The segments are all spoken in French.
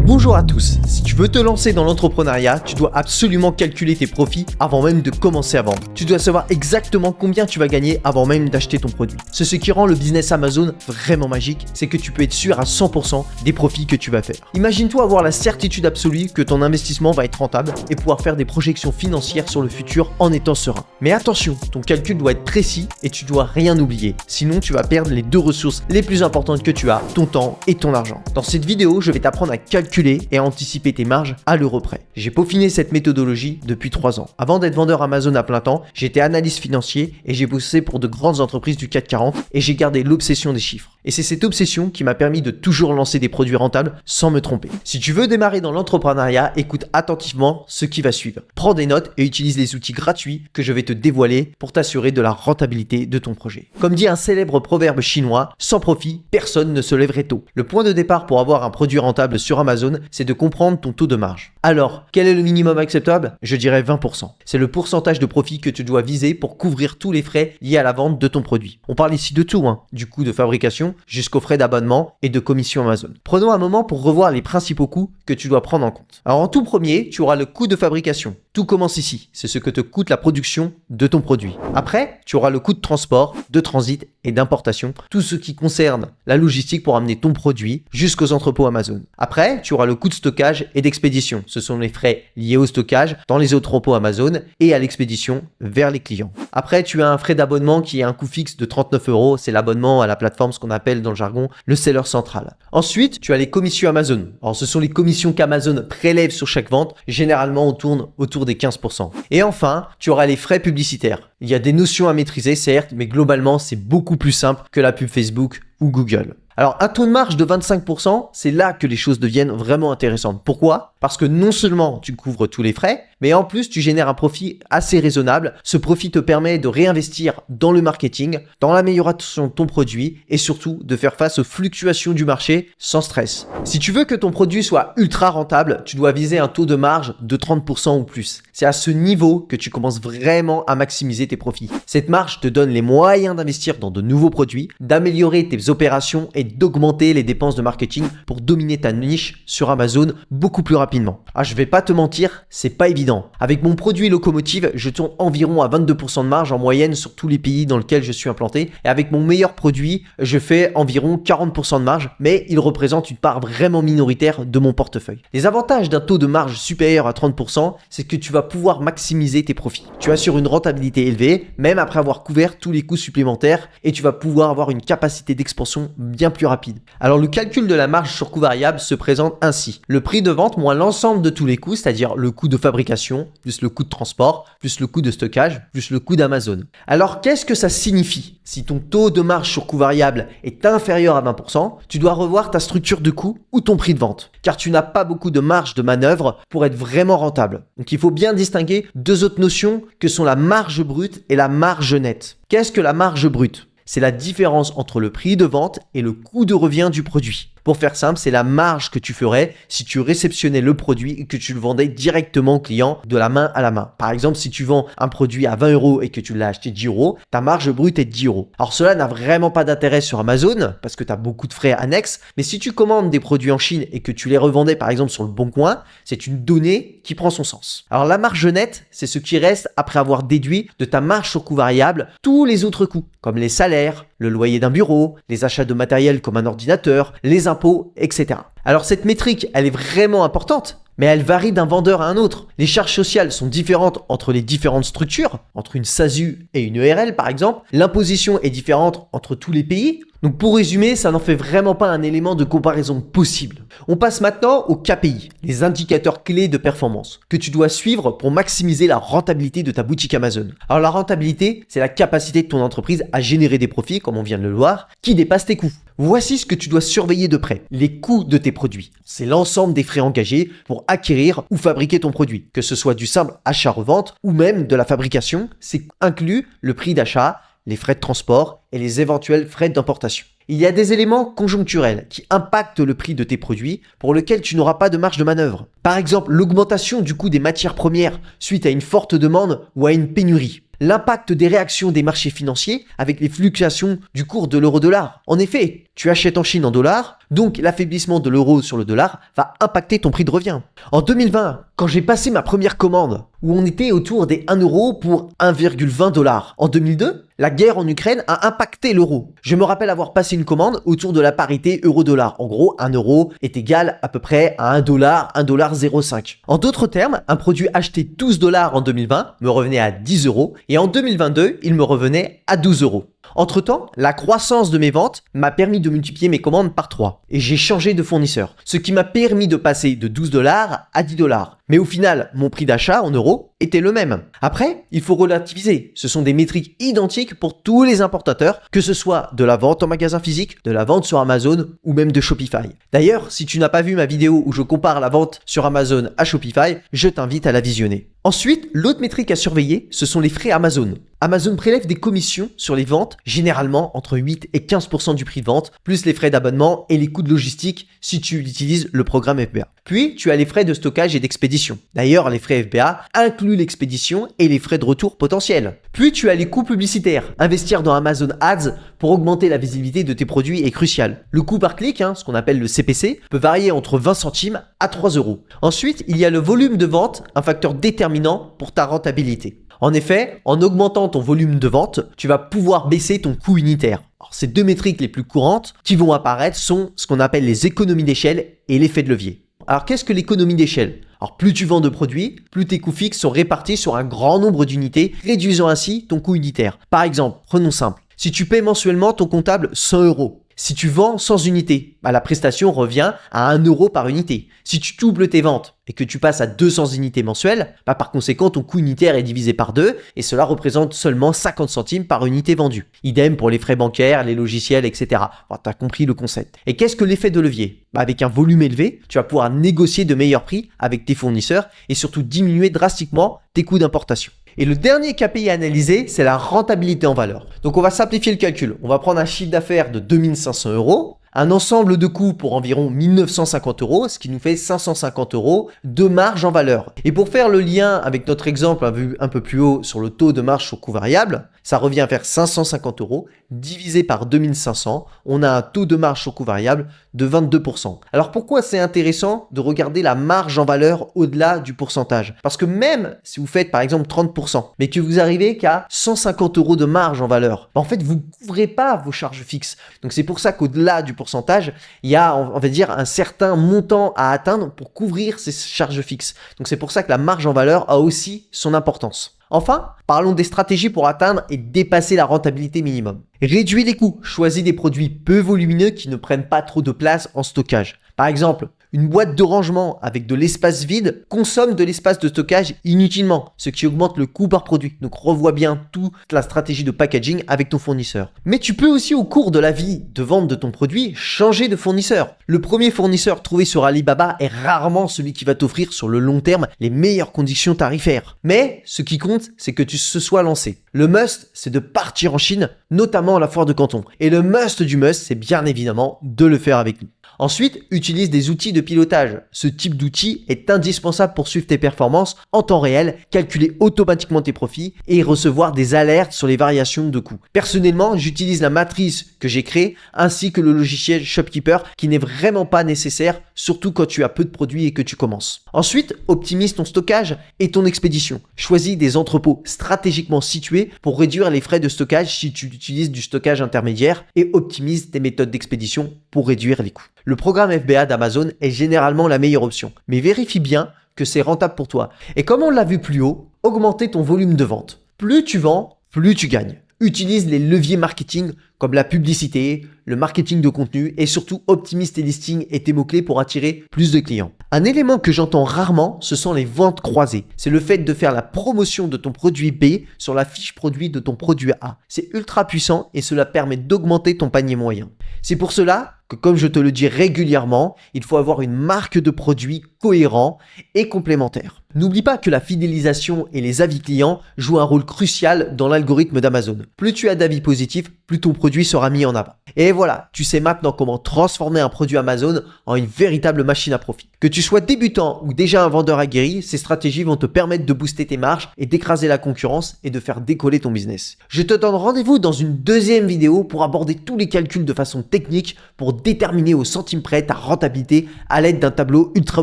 Bonjour à tous, si tu veux te lancer dans l'entrepreneuriat, tu dois absolument calculer tes profits avant même de commencer à vendre. Tu dois savoir exactement combien tu vas gagner avant même d'acheter ton produit. C'est ce qui rend le business Amazon vraiment magique, c'est que tu peux être sûr à 100% des profits que tu vas faire. Imagine-toi avoir la certitude absolue que ton investissement va être rentable et pouvoir faire des projections financières sur le futur en étant serein. Mais attention, ton calcul doit être précis et tu dois rien oublier, sinon tu vas perdre les deux ressources les plus importantes que tu as, ton temps et ton argent. Dans cette vidéo, je vais t'apprendre à calculer et à anticiper tes marges à l'euro près. J'ai peaufiné cette méthodologie depuis 3 ans. Avant d'être vendeur Amazon à plein temps, j'étais analyste financier et j'ai bossé pour de grandes entreprises du CAC 40 et j'ai gardé l'obsession des chiffres. Et c'est cette obsession qui m'a permis de toujours lancer des produits rentables sans me tromper. Si tu veux démarrer dans l'entrepreneuriat, écoute attentivement ce qui va suivre. Prends des notes et utilise les outils gratuits que je vais te dévoiler pour t'assurer de la rentabilité de ton projet. Comme dit un célèbre proverbe chinois, sans profit, personne ne se lèverait tôt. Le point de départ pour avoir un produit rentable sur Amazon, c'est de comprendre ton taux de marge. Alors, quel est le minimum acceptable? Je dirais 20%. C'est le pourcentage de profit que tu dois viser pour couvrir tous les frais liés à la vente de ton produit. On parle ici de tout, du coût de fabrication jusqu'aux frais d'abonnement et de commission Amazon. Prenons un moment pour revoir les principaux coûts que tu dois prendre en compte. Alors en tout premier, tu auras le coût de fabrication. Tout commence ici, c'est ce que te coûte la production de ton produit. Après, tu auras le coût de transport, de transit et d'importation, tout ce qui concerne la logistique pour amener ton produit jusqu'aux entrepôts Amazon. Après, tu auras le coût de stockage et d'expédition. Ce sont les frais liés au stockage dans les entrepôts Amazon et à l'expédition vers les clients. Après, tu as un frais d'abonnement qui est un coût fixe de 39 €. C'est l'abonnement à la plateforme, ce qu'on appelle dans le jargon le seller central. Ensuite, tu as les commissions Amazon. Alors, ce sont les commissions qu'Amazon prélève sur chaque vente. Généralement, on tourne autour des 15%. Et enfin, tu auras les frais publicitaires. Il y a des notions à maîtriser, certes, mais globalement, c'est beaucoup plus simple que la pub Facebook ou Google. Alors, un taux de marge de 25%, c'est là que les choses deviennent vraiment intéressantes. Pourquoi? Parce que non seulement tu couvres tous les frais, mais en plus, tu génères un profit assez raisonnable. Ce profit te permet de réinvestir dans le marketing, dans l'amélioration de ton produit et surtout de faire face aux fluctuations du marché sans stress. Si tu veux que ton produit soit ultra rentable, tu dois viser un taux de marge de 30% ou plus. C'est à ce niveau que tu commences vraiment à maximiser tes profits. Cette marge te donne les moyens d'investir dans de nouveaux produits, d'améliorer tes opérations et d'augmenter les dépenses de marketing pour dominer ta niche sur Amazon beaucoup plus rapidement. Je vais pas te mentir, c'est pas évident. Avec mon produit Locomotive, je tourne environ à 22% de marge en moyenne sur tous les pays dans lesquels je suis implanté. Et avec mon meilleur produit, je fais environ 40% de marge, mais il représente une part vraiment minoritaire de mon portefeuille. Les avantages d'un taux de marge supérieur à 30%, c'est que tu vas pouvoir maximiser tes profits. Tu assures une rentabilité élevée, même après avoir couvert tous les coûts supplémentaires, et tu vas pouvoir avoir une capacité d'expansion bien plus rapide. Alors le calcul de la marge sur coût variable se présente ainsi. Le prix de vente moins l'ensemble de tous les coûts, c'est-à-dire le coût de fabrication, plus le coût de transport, plus le coût de stockage, plus le coût d'Amazon. Alors qu'est-ce que ça signifie? Si ton taux de marge sur coût variable est inférieur à 20%, tu dois revoir ta structure de coût ou ton prix de vente, car tu n'as pas beaucoup de marge de manœuvre pour être vraiment rentable. Donc il faut bien distinguer deux autres notions que sont la marge brute et la marge nette. Qu'est-ce que la marge brute? C'est la différence entre le prix de vente et le coût de revient du produit. Pour faire simple, c'est la marge que tu ferais si tu réceptionnais le produit et que tu le vendais directement au client de la main à la main. Par exemple, si tu vends un produit à 20 € et que tu l'as acheté 10 €, ta marge brute est de 10 €. Alors cela n'a vraiment pas d'intérêt sur Amazon parce que tu as beaucoup de frais annexes, mais si tu commandes des produits en Chine et que tu les revendais par exemple sur le Bon Coin, c'est une donnée qui prend son sens. Alors la marge nette, c'est ce qui reste après avoir déduit de ta marge sur coût variable tous les autres coûts, comme les salaires, le loyer d'un bureau, les achats de matériel comme un ordinateur, les impôts, etc. Alors cette métrique, elle est vraiment importante, mais elle varie d'un vendeur à un autre. Les charges sociales sont différentes entre les différentes structures, entre une SASU et une ERL par exemple. L'imposition est différente entre tous les pays. Donc pour résumer, ça n'en fait vraiment pas un élément de comparaison possible. On passe maintenant aux KPI, les indicateurs clés de performance, que tu dois suivre pour maximiser la rentabilité de ta boutique Amazon. Alors la rentabilité, c'est la capacité de ton entreprise à générer des profits, comme on vient de le voir, qui dépassent tes coûts. Voici ce que tu dois surveiller de près, les coûts de tes produits. C'est l'ensemble des frais engagés pour acquérir ou fabriquer ton produit, que ce soit du simple achat-revente ou même de la fabrication, c'est inclus le prix d'achat, les frais de transport et les éventuels frais d'importation. Il y a des éléments conjoncturels qui impactent le prix de tes produits pour lesquels tu n'auras pas de marge de manœuvre. Par exemple, l'augmentation du coût des matières premières suite à une forte demande ou à une pénurie. L'impact des réactions des marchés financiers avec les fluctuations du cours de l'euro-dollar. En effet, tu achètes en Chine en dollars, Donc l'affaiblissement de l'euro sur le dollar va impacter ton prix de revient. En 2020, quand j'ai passé ma première commande, où on était autour des 1 euro pour 1,20 $. En 2002, la guerre en Ukraine a impacté l'euro. Je me rappelle avoir passé une commande autour de la parité euro-dollar. En gros, 1 euro est égal à peu près à 1 $, 1,05 $. En d'autres termes, un produit acheté 12 $ en 2020 me revenait à 10 euros et en 2022, il me revenait à 12 euros. Entre-temps, la croissance de mes ventes m'a permis de multiplier mes commandes par 3 et j'ai changé de fournisseur, ce qui m'a permis de passer de 12 $ à 10 $. Mais au final, mon prix d'achat en euros était le même. Après, il faut relativiser. Ce sont des métriques identiques pour tous les importateurs, que ce soit de la vente en magasin physique, de la vente sur Amazon ou même de Shopify. D'ailleurs, si tu n'as pas vu ma vidéo où je compare la vente sur Amazon à Shopify, je t'invite à la visionner. Ensuite, l'autre métrique à surveiller, ce sont les frais Amazon. Amazon prélève des commissions sur les ventes, généralement entre 8 et 15% du prix de vente, plus les frais d'abonnement et les coûts de logistique si tu utilises le programme FBA. Puis, tu as les frais de stockage et d'expédition. D'ailleurs, les frais FBA incluent l'expédition et les frais de retour potentiels. Puis, tu as les coûts publicitaires. Investir dans Amazon Ads pour augmenter la visibilité de tes produits est crucial. Le coût par clic, ce qu'on appelle le CPC, peut varier entre 20 centimes à 3 euros. Ensuite, il y a le volume de vente, un facteur déterminant pour ta rentabilité. En effet, en augmentant ton volume de vente, tu vas pouvoir baisser ton coût unitaire. Alors, ces deux métriques les plus courantes qui vont apparaître sont ce qu'on appelle les économies d'échelle et l'effet de levier. Alors, qu'est-ce que l'économie d'échelle ? Alors, plus tu vends de produits, plus tes coûts fixes sont répartis sur un grand nombre d'unités, réduisant ainsi ton coût unitaire. Par exemple, prenons simple. Si tu paies mensuellement ton comptable 100 euros, si tu vends 100 unités, la prestation revient à 1 euro par unité. Si tu doubles tes ventes et que tu passes à 200 unités mensuelles, par conséquent, ton coût unitaire est divisé par 2 et cela représente seulement 50 centimes par unité vendue. Idem pour les frais bancaires, les logiciels, etc. Tu as compris le concept. Et qu'est-ce que l'effet de levier ? Avec un volume élevé, tu vas pouvoir négocier de meilleurs prix avec tes fournisseurs et surtout diminuer drastiquement tes coûts d'importation. Et le dernier KPI à analyser, c'est la rentabilité en valeur. Donc on va simplifier le calcul. On va prendre un chiffre d'affaires de 2500 euros, un ensemble de coûts pour environ 1950 euros, ce qui nous fait 550 euros de marge en valeur. Et pour faire le lien avec notre exemple vu un peu plus haut sur le taux de marge sur coût variable, ça revient à faire 550 euros divisé par 2500. On a un taux de marge sur coût variable de 22%. Alors pourquoi c'est intéressant de regarder la marge en valeur au-delà du pourcentage ? Parce que même si vous faites par exemple 30%, mais que vous arrivez qu'à 150 euros de marge en valeur, en fait vous ne couvrez pas vos charges fixes. Donc c'est pour ça qu'au-delà du pourcentage, il y a on va dire un certain montant à atteindre pour couvrir ces charges fixes. Donc c'est pour ça que la marge en valeur a aussi son importance. Enfin, parlons des stratégies pour atteindre et dépasser la rentabilité minimum. Réduis les coûts. Choisis des produits peu volumineux qui ne prennent pas trop de place en stockage. Par exemple, une boîte de rangement avec de l'espace vide consomme de l'espace de stockage inutilement, ce qui augmente le coût par produit. Donc revois bien toute la stratégie de packaging avec ton fournisseur. Mais tu peux aussi au cours de la vie de vente de ton produit changer de fournisseur. Le premier fournisseur trouvé sur Alibaba est rarement celui qui va t'offrir sur le long terme les meilleures conditions tarifaires. Mais ce qui compte, c'est que tu se sois lancé. Le must, c'est de partir en Chine, notamment à la foire de Canton. Et le must du must, c'est bien évidemment de le faire avec nous. Ensuite, utilise des outils de pilotage. Ce type d'outil est indispensable pour suivre tes performances en temps réel, calculer automatiquement tes profits et recevoir des alertes sur les variations de coûts. Personnellement, j'utilise la matrice que j'ai créée ainsi que le logiciel Shopkeeper qui n'est vraiment pas nécessaire, surtout quand tu as peu de produits et que tu commences. Ensuite, optimise ton stockage et ton expédition. Choisis des entrepôts stratégiquement situés pour réduire les frais de stockage si tu utilises du stockage intermédiaire et optimise tes méthodes d'expédition pour réduire les coûts. Le programme FBA d'Amazon est généralement la meilleure option, mais vérifie bien que c'est rentable pour toi. Et comme on l'a vu plus haut, augmenter ton volume de vente. Plus tu vends, plus tu gagnes. Utilise les leviers marketing comme la publicité, le marketing de contenu et surtout optimise tes listings et tes mots-clés pour attirer plus de clients. Un élément que j'entends rarement, ce sont les ventes croisées. C'est le fait de faire la promotion de ton produit B sur la fiche produit de ton produit A. C'est ultra puissant et cela permet d'augmenter ton panier moyen. C'est pour cela que, comme je te le dis régulièrement, il faut avoir une marque de produit cohérent et complémentaire. N'oublie pas que la fidélisation et les avis clients jouent un rôle crucial dans l'algorithme d'Amazon. Plus tu as d'avis positifs, plus ton produit sera mis en avant. Et voilà, tu sais maintenant comment transformer un produit Amazon en une véritable machine à profit. Que tu sois débutant ou déjà un vendeur aguerri, ces stratégies vont te permettre de booster tes marges et d'écraser la concurrence et de faire décoller ton business. Je te donne rendez-vous dans une deuxième vidéo pour aborder tous les calculs de façon technique pour déterminer au centime près ta rentabilité à l'aide d'un tableau ultra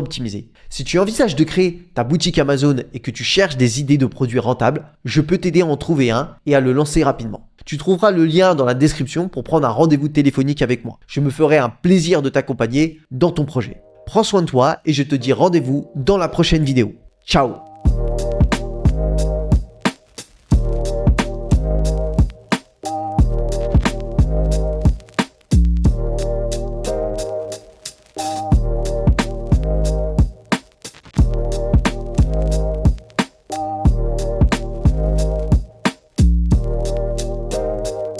optimisé. Si tu envisages de créer ta boutique Amazon et que tu cherches des idées de produits rentables, je peux t'aider à en trouver un et à le lancer rapidement. Tu trouveras le lien dans la description pour prendre un rendez-vous téléphonique avec moi. Je me ferai un plaisir de t'accompagner dans ton projet. Prends soin de toi et je te dis rendez-vous dans la prochaine vidéo. Ciao!